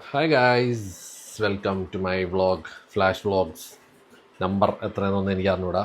Hi guys, welcome to my vlog, flash vlogs. Number എത്രയെന്നൊന്നും എനിക്ക് അറിഞ്ഞൂടാ.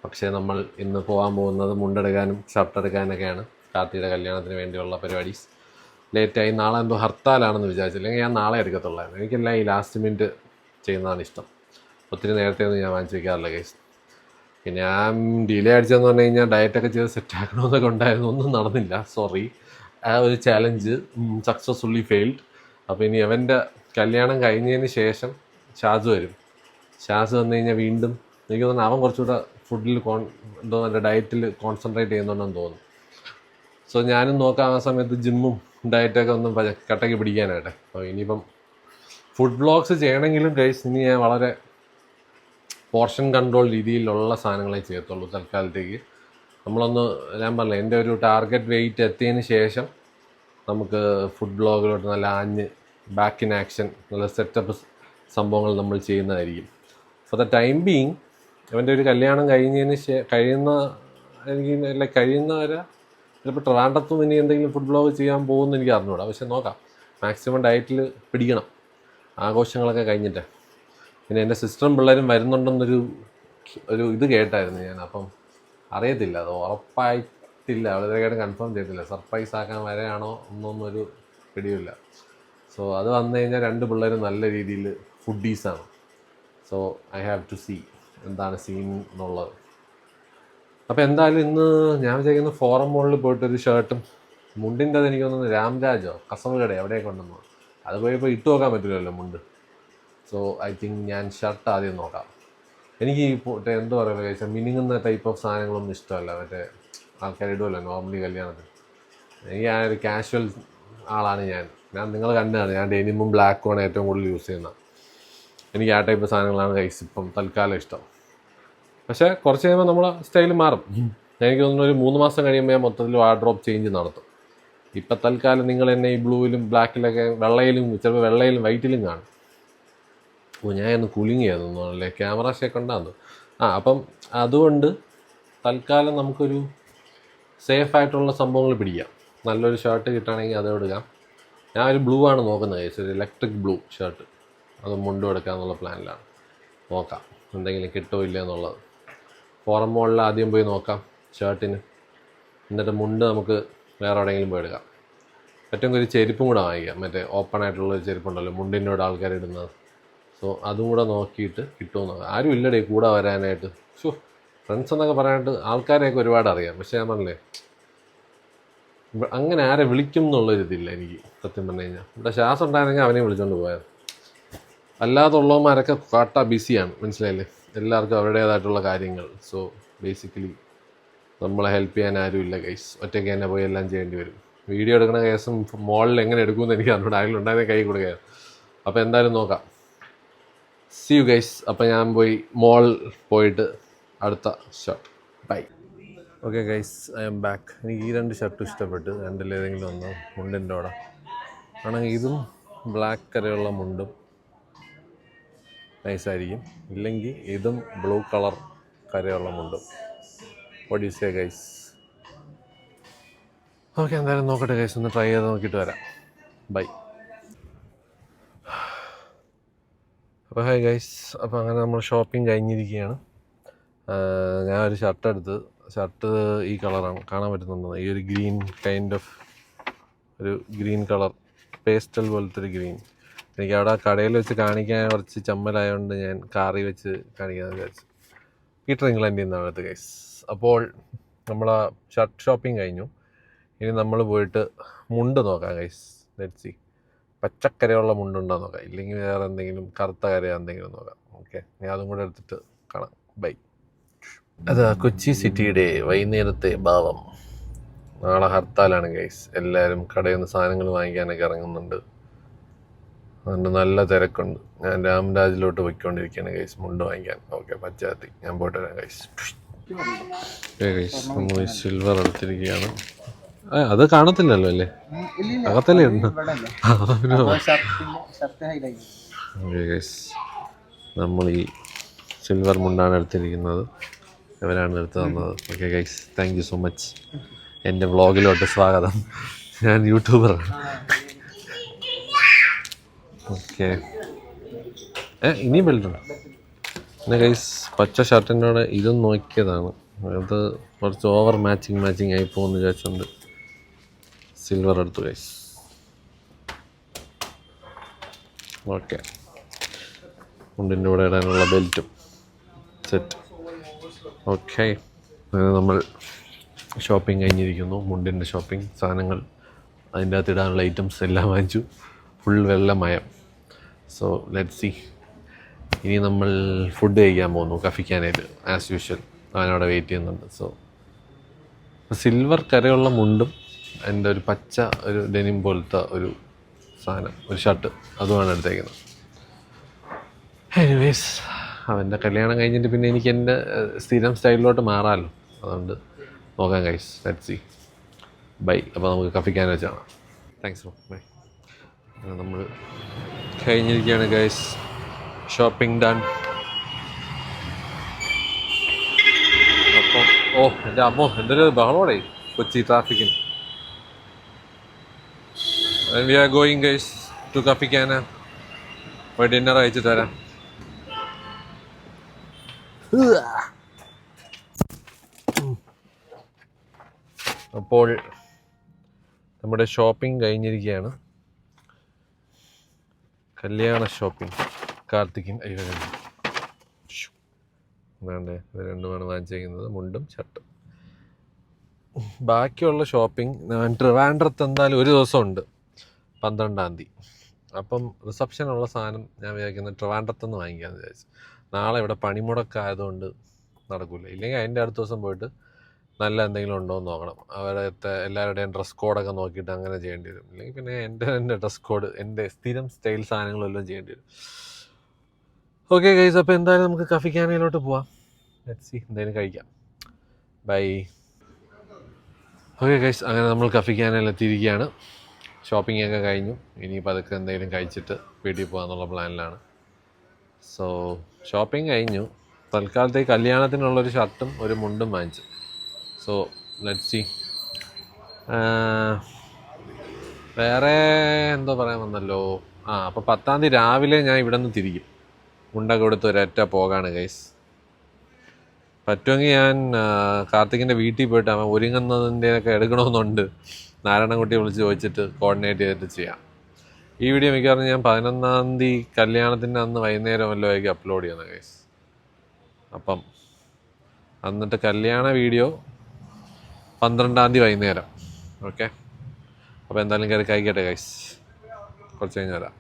പക്ഷേ നമ്മൾ ഇന്ന് പോകാൻ പോകുന്നത് മുണ്ടെടുക്കാനും ഷർട്ട് എടുക്കാനൊക്കെയാണ്. കാർത്തിയുടെ കല്യാണത്തിന് വേണ്ടിയുള്ള പരിപാടീസ്. ലേറ്റായി. നാളെ എന്തോ ഹർത്താലാണെന്ന് വിചാരിച്ചു. അല്ലെങ്കിൽ ഞാൻ നാളെ എടുക്കത്തുള്ളായിരുന്നു. എനിക്കെല്ലാം ഈ ലാസ്റ്റ് മിനിറ്റ് ചെയ്യുന്നതാണ് ഇഷ്ടം. ഒത്തിരി നേരത്തെ ഒന്നും ഞാൻ വാങ്ങിച്ച് വയ്ക്കാറില്ല ഗൈസ്. പിന്നെ ഞാൻ ഡിലേ അടിച്ചതെന്ന് പറഞ്ഞു കഴിഞ്ഞാൽ ഡയറ്റൊക്കെ ചെയ്ത് സെറ്റാക്കണമെന്നൊക്കെ ഉണ്ടായിരുന്നു. ഒന്നും നടന്നില്ല, സോറി. ആ ഒരു ചാലഞ്ച് സക്സസ്ഫുള്ളി ഫെയിൽഡ്. അപ്പോൾ ഇനി അവൻ്റെ കല്യാണം കഴിഞ്ഞതിന് ശേഷം ഷാസ് വരും. ഷാസ് വന്നു കഴിഞ്ഞാൽ വീണ്ടും എനിക്ക് തോന്നുന്നു അവൻ കുറച്ചുകൂടെ ഫുഡിൽ എന്തോ നല്ല ഡയറ്റിൽ കോൺസെൻട്രേറ്റ് ചെയ്യുന്നുണ്ടെന്ന് തോന്നുന്നു. സോ ഞാനും നോക്കാം ആ സമയത്ത് ജിമ്മും ഡയറ്റൊക്കെ ഒന്നും കട്ടയ്ക്ക് പിടിക്കാനായിട്ട്. അപ്പോൾ ഇനിയിപ്പം ഫുഡ് ബ്ലോഗ്സ് ചെയ്യണമെങ്കിലും ഗൈസ് ഇനി ഞാൻ വളരെ പോർഷൻ കൺട്രോൾ രീതിയിലുള്ള സാധനങ്ങളെ ചെയ്യത്തുള്ളൂ തൽക്കാലത്തേക്ക്. നമ്മളൊന്ന് ഞാൻ പറഞ്ഞില്ല, എൻ്റെ ഒരു ടാർഗറ്റ് വെയിറ്റ് എത്തിയതിന് ശേഷം നമുക്ക് ഫുഡ് ബ്ലോഗിലോട്ട് നല്ല ആഞ്ഞ് ബാക്ക് ഇൻ ആക്ഷൻ നല്ല സെറ്റപ്പ് സംഭവങ്ങൾ നമ്മൾ ചെയ്യുന്നതായിരിക്കും. ഫോർ ദ ടൈം ബീയിങ് അവൻ്റെ ഒരു കല്യാണം കഴിഞ്ഞതിന് കഴിയുന്നവരെ ചിലപ്പോൾ ട്രാൻഡത്തും ഇനി എന്തെങ്കിലും ഫുഡ് ബ്ലോഗ് ചെയ്യാൻ പോകുമെന്ന് എനിക്ക് അറിഞ്ഞൂടാ. പക്ഷെ നോക്കാം, മാക്സിമം ഡയറ്റിൽ പിടിക്കണം ആഘോഷങ്ങളൊക്കെ കഴിഞ്ഞിട്ട്. പിന്നെ എൻ്റെ സിസ്റ്ററും പിള്ളേരും വരുന്നുണ്ടെന്നൊരു ഇത് കേട്ടായിരുന്നു ഞാൻ. അപ്പം അറിയത്തില്ല, അത് ഉറപ്പായിട്ടില്ല, വളരെയായിട്ട് കൺഫേം ചെയ്തിട്ടില്ല. സർപ്രൈസ് ആക്കാൻ വരെയാണോ എന്നൊന്നൊരു പിടിയില്ല. സോ അത് വന്നു കഴിഞ്ഞാൽ രണ്ട് പിള്ളേരും നല്ല രീതിയിൽ ഫുഡീസാണ്. So I have to see എന്താണ് സീൻ എന്നുള്ളത്. അപ്പോൾ എന്തായാലും ഇന്ന് ഞാൻ വിചാരിക്കുന്ന ഫോറം മോളിൽ പോയിട്ടൊരു ഷർട്ടും മുണ്ടിൻ്റെ അത് എനിക്ക് തോന്നുന്നു രാംരാജോ കസവകട എവിടെയൊക്കെ ഉണ്ടെന്നോ. അത് പോയപ്പോൾ ഇട്ട് നോക്കാൻ പറ്റില്ലല്ലോ മുണ്ട്. സോ ഐ തിങ്ക് ഞാൻ ഷർട്ട് ആദ്യം നോക്കാം. എനിക്ക് ഈ എന്താ പറയുക കഴിച്ചാൽ മിനിങ്ങുന്ന ടൈപ്പ് ഓഫ് സാധനങ്ങളൊന്നും ഇഷ്ടമല്ല. മറ്റേ ആൾക്കാർ ഇടുമല്ലോ നോർമലി കല്യാണത്തിന്. എനിക്ക് ആ ഒരു കാഷ്വൽ ആളാണ് ഞാൻ. നിങ്ങൾ കണ്ടാണ് ഞാൻ ഡെനിമും ബ്ലാക്കുമാണ് ഏറ്റവും കൂടുതൽ യൂസ് ചെയ്യുന്നത്. എനിക്ക് ആ ടൈപ്പ് സാധനങ്ങളാണ് കൈസ് ഇപ്പം തൽക്കാലം ഇഷ്ടം. പക്ഷേ കുറച്ച് കഴിയുമ്പോൾ നമ്മളെ സ്റ്റൈൽ മാറും. എനിക്ക് തോന്നുന്നു ഒരു 3 മാസം കഴിയുമ്പോൾ ഞാൻ മൊത്തത്തിൽ വാർഡ്രോബ് ചേഞ്ച് നടത്തും. ഇപ്പം തൽക്കാലം നിങ്ങൾ എന്നെ ഈ ബ്ലൂവിലും ബ്ലാക്കിലൊക്കെ വെള്ളയിലും ചിലപ്പോൾ വെള്ളയിലും വൈറ്റിലും കാണും. ഓ, ഞാൻ ഒന്ന് കൂളിങ് ചെയ്യാന്നു അല്ലേ, ക്യാമറ ഷേക്ക് ഉണ്ടാകുന്നു. അപ്പം അതുകൊണ്ട് തൽക്കാലം നമുക്കൊരു സേഫായിട്ടുള്ള സംഭവങ്ങൾ പിടിക്കാം. നല്ലൊരു ഷർട്ട് കിട്ടുകയാണെങ്കിൽ അത് എടുക്കാം. ഞാൻ ഒരു ബ്ലൂ ആണ് നോക്കുന്നത്, ഒരു ഇലക്ട്രിക് ബ്ലൂ ഷർട്ട്. അത് മുണ്ടും എടുക്കാമെന്നുള്ള പ്ലാനിലാണ്. നോക്കാം എന്തെങ്കിലും കിട്ടുമോ ഇല്ല എന്നുള്ളത്. ഫോറം മോളിൽ ആദ്യം പോയി നോക്കാം ഷർട്ടിന്. എന്നിട്ട് മുണ്ട് നമുക്ക് വേറെ എവിടെയെങ്കിലും പോയി എടുക്കാം. പറ്റുമെങ്കിൽ ഒരു ചെരുപ്പും കൂടെ വാങ്ങിക്കാം. മറ്റേ ഓപ്പൺ ആയിട്ടുള്ളൊരു ചെരുപ്പുണ്ടല്ലോ മുണ്ടിൻ്റെ കൂടെ ആൾക്കാർ ഇടുന്നത്. സോ അതും കൂടെ നോക്കിയിട്ട് കിട്ടുമെന്ന് നോക്കാം. ആരും ഇല്ലടേ കൂടെ വരാനായിട്ട്. ഫ്രണ്ട്സ് എന്നൊക്കെ പറയാനായിട്ട് ആൾക്കാരെയൊക്കെ ഒരുപാട് അറിയാം. പക്ഷേ ഞാൻ പറഞ്ഞില്ലേ, അങ്ങനെ ആരെ വിളിക്കും എന്നുള്ളൊരിതില്ല എനിക്ക് സത്യം പറഞ്ഞു കഴിഞ്ഞാൽ. ഇവിടെ ശ്വാസം ഉണ്ടായിരുന്നെങ്കിൽ അവനെയും വിളിച്ചുകൊണ്ട് പോയത്. അല്ലാതുള്ളവന്മാരൊക്കെ കാട്ട ബിസിയാണ്, മനസ്സിലായില്ലേ. എല്ലാവർക്കും അവരുടേതായിട്ടുള്ള കാര്യങ്ങൾ. സോ ബേസിക്കലി നമ്മളെ ഹെൽപ്പ് ചെയ്യാൻ ആരും ഇല്ല ഗൈസ്. ഒറ്റയ്ക്ക് തന്നെ പോയി എല്ലാം ചെയ്യേണ്ടി വരും. വീഡിയോ എടുക്കുന്ന കേസും മോളിൽ എങ്ങനെ എടുക്കുമെന്ന് എനിക്ക് അറിഞ്ഞൂടെ. ആരെങ്കിലും ഉണ്ടായിരുന്നെ കൈ കൊടുക്കുകയാണ്. അപ്പോൾ എന്തായാലും നോക്കാം. See you guys. അപ്പോൾ ഞാൻ പോയി മോൾ പോയിട്ട് അടുത്ത shirt. Bye. Okay guys, I am back. എനിക്ക് ഈ 2 ഷർട്ടും ഇഷ്ടപ്പെട്ടു. രണ്ടിലേതെങ്കിലും ഒന്ന് മുണ്ടിൻ്റെ കൂടെ ആണെങ്കിൽ ഇതും ബ്ലാക്ക് കരയുള്ള മുണ്ടും നൈസായിരിക്കും. ഇല്ലെങ്കിൽ ഇതും ബ്ലൂ കളർ കരയുള്ള മുണ്ടും. What you say guys? Okay, എന്തായാലും നോക്കട്ടെ ഗൈസ്. ഒന്ന് ട്രൈ ചെയ്ത് നോക്കിയിട്ട് വരാം. ബൈ. അപ്പോൾ ഹായ് ഗൈസ്. അപ്പോൾ അങ്ങനെ നമ്മൾ ഷോപ്പിംഗ് കഴിഞ്ഞിരിക്കുകയാണ്. ഞാൻ ഒരു ഷർട്ട് എടുത്ത്. ഷർട്ട് ഈ കളറാണ്, കാണാൻ പറ്റുന്നുണ്ടോ? ഈ ഒരു ഗ്രീൻ കൈൻഡ് ഓഫ് ഒരു ഗ്രീൻ കളർ, പേസ്റ്റൽ പോലത്തെ ഒരു ഗ്രീൻ. എനിക്ക് അവിടെ കടയിൽ വെച്ച് കാണിക്കാൻ കുറച്ച് ചമ്മലായതുകൊണ്ട് ഞാൻ കാറി വെച്ച് കാണിക്കാമെന്ന് വിചാരിച്ചു. പീറ്റർ ഇംഗ്ലണ്ടിൽ നിന്നാണ് അടുത്ത് ഗൈസ്. അപ്പോൾ നമ്മൾ ഷർട്ട് ഷോപ്പിംഗ് കഴിഞ്ഞു. ഇനി നമ്മൾ പോയിട്ട് മുണ്ട് നോക്കാം ഗൈസ്. Let's see. പച്ചക്കരയുള്ള മുണ്ടുണ്ടോ നോക്കാം. ഇല്ലെങ്കിൽ വേറെ എന്തെങ്കിലും കറുത്ത കര എന്തെങ്കിലും നോക്കാം. ഓക്കെ, ഞാൻ അതും കൂടെ എടുത്തിട്ട് കാണാം. ബൈ. അതാ കൊച്ചി സിറ്റിയുടെ വൈകുന്നേരത്തെ ഭാവം. നാളെ ഹർത്താലാണ് ഗൈസ്. എല്ലാവരും കടയിൽ നിന്ന് സാധനങ്ങൾ വാങ്ങിക്കാനൊക്കെ ഇറങ്ങുന്നുണ്ട്. അതുകൊണ്ട് നല്ല തിരക്കുണ്ട്. ഞാൻ രാംരാജിലോട്ട് പോയിക്കൊണ്ടിരിക്കുകയാണ് ഗൈസ് മുണ്ട് വാങ്ങിക്കാൻ. ഓക്കെ, പച്ചാത്തി. ഞാൻ പോയിട്ട് വരാം ഗൈസ്. ഗൈസ് നമ്മൾ സിൽവർ എടുത്തിരിക്കുകയാണ്. അത് കാണത്തില്ലല്ലോ അല്ലേ, അകത്തല്ലേ ഉണ്ട്. നമ്മൾ ഈ സിൽവർ മുണ്ടാണ് എടുത്തിരിക്കുന്നത്. ഇവരാണ് എടുത്ത് തന്നത്. Okay guys, thank you so much. എൻ്റെ വ്ളോഗിലോട്ട് സ്വാഗതം. ഞാൻ യൂട്യൂബറാണ്. ഓക്കെ. ഇനിയും ബെൽറ്റുണ്ട്. പിന്നെ ഗൈസ് പച്ച ഷർട്ടിനോട് ഇതും നോക്കിയതാണ്. അത് കുറച്ച് ഓവർ മാച്ചിങ് ആയി പോകുമെന്ന് വിചാരിച്ചുകൊണ്ട് സിൽവർ എടുത്തു ഗൈസ്. ഓക്കെ, മുണ്ടിൻ്റെ കൂടെ ഇടാനുള്ള ബെൽറ്റും സെറ്റ്. ഓക്കെ, അങ്ങനെ നമ്മൾ ഷോപ്പിംഗ് കഴിഞ്ഞിരിക്കുന്നു. മുണ്ടിൻ്റെ ഷോപ്പിംഗ് സാധനങ്ങൾ, അതിൻ്റെ അകത്ത് ഇടാനുള്ള ഐറ്റംസ് എല്ലാം വാങ്ങിച്ചു. ഫുൾ വെള്ളമയം. So let see. ഇനി നമ്മൾ ഫുഡ് കഴിക്കാൻ പോകുന്നു കഫിക്കാനായിട്ട്. ആസ് യൂഷ്വൽ അവനവിടെ വെയിറ്റ് ചെയ്യുന്നുണ്ട്. സോ സിൽവർ കരയുള്ള മുണ്ടും എൻ്റെ ഒരു പച്ച ഒരു ഡെനിം പോലത്തെ ഒരു സാധനം, ഒരു ഷർട്ട്, അതുമാണ് എടുത്തേക്കുന്നത്. എനിവേസ്, അവൻ്റെ കല്യാണം കഴിഞ്ഞിട്ട് പിന്നെ എനിക്ക് എൻ്റെ സ്ഥിരം സ്റ്റൈലിലോട്ട് മാറാമല്ലോ. അതുകൊണ്ട് നോക്കാം ഗൈസ്. Let see. ബൈ. അപ്പോൾ നമുക്ക് കഫിക്കാൻ വെച്ചാണ്. Thanks bro. ബൈ. നമ്മൾ കഴിഞ്ഞിരിക്കുകയാണ് ഗൈസ്. Shopping done. അപ്പം എൻ്റെ അമ്മോ, എന്തൊരു ബഹളോടെ കൊച്ചി ട്രാഫിക്കിന്. We are going guys to കഫിക്കാന. പോയി ഡിന്നർ അയച്ചു തരാം. അപ്പോൾ നമ്മുടെ ഷോപ്പിംഗ് കഴിഞ്ഞിരിക്കുകയാണ്. കല്യാണ ഷോപ്പിംഗ്. കാർത്തികിൻ വേണ്ടേ, ഇത് രണ്ടുമാണ് വാങ്ങിച്ചിരിക്കുന്നത്, മുണ്ടും ഷർട്ടും. ബാക്കിയുള്ള ഷോപ്പിംഗ് ഞാൻ ട്രിവാൻഡ്രത്ത് എന്തായാലും ഒരു ദിവസമുണ്ട്, 12-ാം തീയതി. അപ്പം റിസപ്ഷനുള്ള സാധനം ഞാൻ വിചാരിക്കുന്നത് ട്രിവാൻഡ്രത്തുനിന്ന് വാങ്ങിക്കാമെന്ന് വിചാരിച്ചു. നാളെ ഇവിടെ പണിമുടക്കായതുകൊണ്ട് നടക്കില്ല. ഇല്ലെങ്കിൽ അതിൻ്റെ അടുത്ത ദിവസം പോയിട്ട് നല്ല എന്തെങ്കിലും ഉണ്ടോ എന്ന് നോക്കണം. അവരുടെ എല്ലാവരുടെയും ഡ്രസ് കോഡൊക്കെ നോക്കിയിട്ട് അങ്ങനെ ചെയ്യേണ്ടി വരും. ഇല്ലെങ്കിൽ പിന്നെ എൻ്റെ ഡ്രസ് കോഡ്, എൻ്റെ സ്ഥിരം സ്റ്റൈൽ സാധനങ്ങളെല്ലാം ചെയ്യേണ്ടി വരും. ഓക്കെ ഗൈസ്, അപ്പോൾ എന്തായാലും നമുക്ക് കഫിക്കാനയിലോട്ട് പോവാം. ലെറ്റ്സ് സീ, എന്തായാലും കഴിക്കാം. ബൈ. ഓക്കെ ഗൈസ്, അങ്ങനെ നമ്മൾ കഫിക്കാനയിൽ എത്തിയിരിക്കുകയാണ്. ഷോപ്പിംഗ് ഒക്കെ കഴിഞ്ഞു. ഇനിയിപ്പോൾ അതൊക്കെ എന്തെങ്കിലും കഴിച്ചിട്ട് വീട്ടിൽ പോകാമെന്നുള്ള പ്ലാനിലാണ്. സോ ഷോപ്പിംഗ് കഴിഞ്ഞു. തൽക്കാലത്തേക്ക് കല്യാണത്തിനുള്ളൊരു ഷർട്ടും ഒരു മുണ്ടും വാങ്ങിച്ചു. So let's see. വേറെ എന്തോ പറയാൻ വന്നല്ലോ. അപ്പോൾ 10-ാം തീയതി രാവിലെ ഞാൻ ഇവിടെ നിന്ന് തിരിക്കും. മുണ്ടൊക്കെ കൊടുത്ത് ഒരൊറ്റ പോകാണ് ഗൈസ്. പറ്റുമെങ്കിൽ ഞാൻ കാർത്തികിൻ്റെ വീട്ടിൽ പോയിട്ട് അവൻ ഒരുങ്ങുന്നതിൻ്റെയൊക്കെ എടുക്കണമെന്നുണ്ട്. നാരായണൻകുട്ടിയെ വിളിച്ച് ചോദിച്ചിട്ട് കോർഡിനേറ്റ് ചെയ്തിട്ട് ചെയ്യാം. ഈ വീഡിയോ മിക്കവാറും ഞാൻ 11-ാം തീയതി കല്യാണത്തിൻ്റെ അന്ന് വൈകുന്നേരം വല്ലതുമായിരിക്കും അപ്ലോഡ് ചെയ്യുന്നത് ഗൈസ്. അപ്പം എന്നിട്ട് കല്യാണ വീഡിയോ 12-ാം തീയതി വൈകുന്നേരം. ഓക്കെ, അപ്പോൾ എന്തായാലും കയറി കഴിക്കട്ടെ ഗൈസ്. കുറച്ച് കഴിഞ്ഞ് വരാം.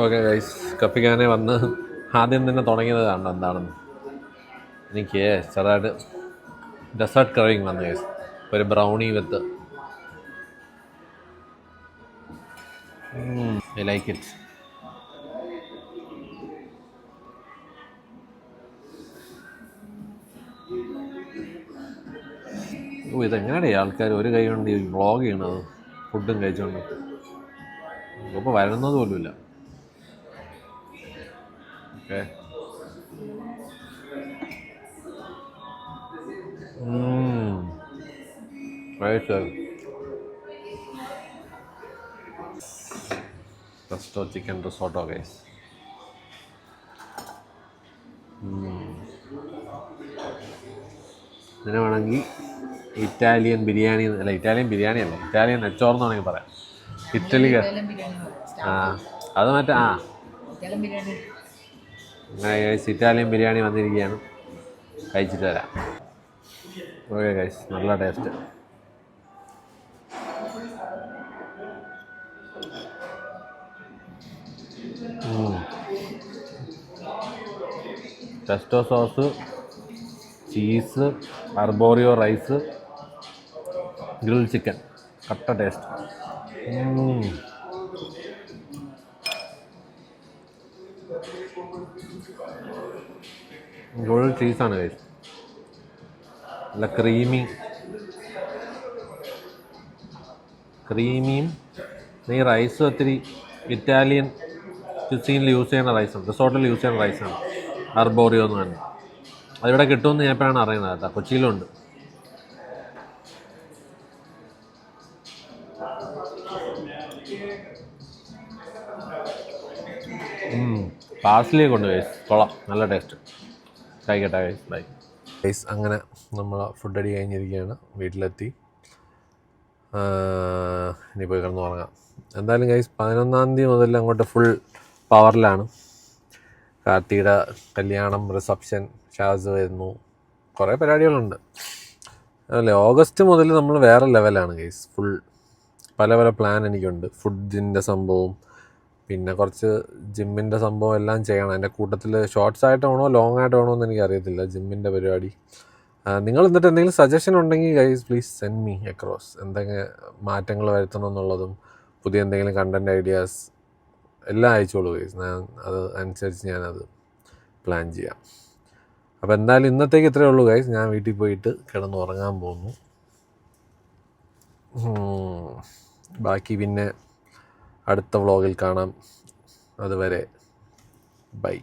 ഓക്കെ ഗൈസ്, കപ്പിക്കാനെ വന്ന് ആദ്യം തന്നെ തുടങ്ങിയത് കാണണം എന്താണെന്ന്. എനിക്ക് ചെറുതായിട്ട് ഡെസേർട്ട് ക്രേവിങ് വന്നു ഗൈസ്. ഒരു brownie with I like it. ഇതെങ്ങനെയാണ് ആൾക്കാർ ഒരു കൈ കൊണ്ട് വ്ളോഗ് ചെയ്യണത്, ഫുഡും കഴിച്ചുകൊണ്ട്? ഇപ്പോൾ വരുന്നത് പോലുമില്ല. Okay, resto chicken risotto guys. ഇതിനെ വേണമെങ്കിൽ ഇറ്റാലിയൻ ബിരിയാണി, അല്ല ഇറ്റാലിയൻ ബിരിയാണി അല്ല, ഇറ്റാലിയൻ നെച്ചോർന്ന് വേണമെങ്കിൽ പറയാം. ഇറ്റലി അത് മറ്റേ ഇറ്റാലിയൻ ബിരിയാണി വന്നിരിക്കുകയാണ്. കഴിച്ചിട്ട് തരാം. ഓക്കെ ഗൈസ്, നല്ല taste. Pesto sauce, cheese, arborio rice, grill chicken, കട്ട ടേസ്റ്റ്. ഗോൾഡ് ചീസാണ് കഴിച്ചത്. നല്ല ക്രീമിയും ഈ റൈസും ഒത്തിരി ഇറ്റാലിയൻ ക്യുസീനിൽ യൂസ് ചെയ്യുന്ന റൈസാണ്, റിസോർട്ടിൽ യൂസ് ചെയ്യുന്ന റൈസാണ് അർബോറിയോ എന്ന് പറഞ്ഞാൽ. അതിവിടെ കിട്ടുമെന്ന് ഞാൻ എപ്പോഴാണ് അറിയുന്നത് കേട്ടോ. കൊച്ചിയിലുണ്ട്. പാഴ്സലി കൊണ്ട് ഗൈസ്, കൊള്ളാം, നല്ല ടേസ്റ്റ്. കഴിക്കട്ടെ ഗൈസ്, ബൈ ഗൈസ്. അങ്ങനെ നമ്മൾ ഫുഡ് അടി കഴിഞ്ഞിരിക്കുകയാണ്, വീട്ടിലെത്തി. ഇനി പോയി കിടന്ന് ഉറങ്ങാം. എന്തായാലും ഗൈസ് 11-ാം തീയതി മുതൽ അങ്ങോട്ട് ഫുൾ പവറിലാണ്. കാർത്തിയുടെ കല്യാണം, റിസപ്ഷൻ, ഷാസ് വരുന്നു, കുറേ പരിപാടികളുണ്ട്. അല്ലേ, ഓഗസ്റ്റ് മുതൽ നമ്മൾ വേറെ ലെവലാണ് ഗൈസ്. ഫുൾ പല പല പ്ലാൻ എനിക്കുണ്ട്. ഫുഡിൻ്റെ സംഭവം, പിന്നെ കുറച്ച് ജിമ്മിൻ്റെ സംഭവം എല്ലാം ചെയ്യണം. എൻ്റെ കൂട്ടത്തിൽ ഷോർട്സ് ആയിട്ടാണോ ലോങ് ആയിട്ടാണോ എന്ന് എനിക്കറിയത്തില്ല ജിമ്മിൻ്റെ പരിപാടി. നിങ്ങൾ എന്നിട്ട് എന്തെങ്കിലും സജഷൻ ഉണ്ടെങ്കിൽ guys please send me across. എന്തെങ്കിലും മാറ്റങ്ങൾ വരുത്തണം എന്നുള്ളതും പുതിയ എന്തെങ്കിലും കണ്ടൻറ് ഐഡിയാസ് എല്ലാം അയച്ചോളൂ ഗൈസ്. ഞാൻ അത് അനുസരിച്ച് ഞാനത് പ്ലാൻ ചെയ്യാം. അപ്പോൾ എന്തായാലും ഇന്നത്തേക്ക് ഇത്രയേ ഉള്ളൂ ഗൈസ്. ഞാൻ വീട്ടിൽ പോയിട്ട് കിടന്ന് ഉറങ്ങാൻ പോകുന്നു. ബാക്കി പിന്നെ അടുത്ത വ്ളോഗിൽ കാണാം. അതുവരെ ബൈ.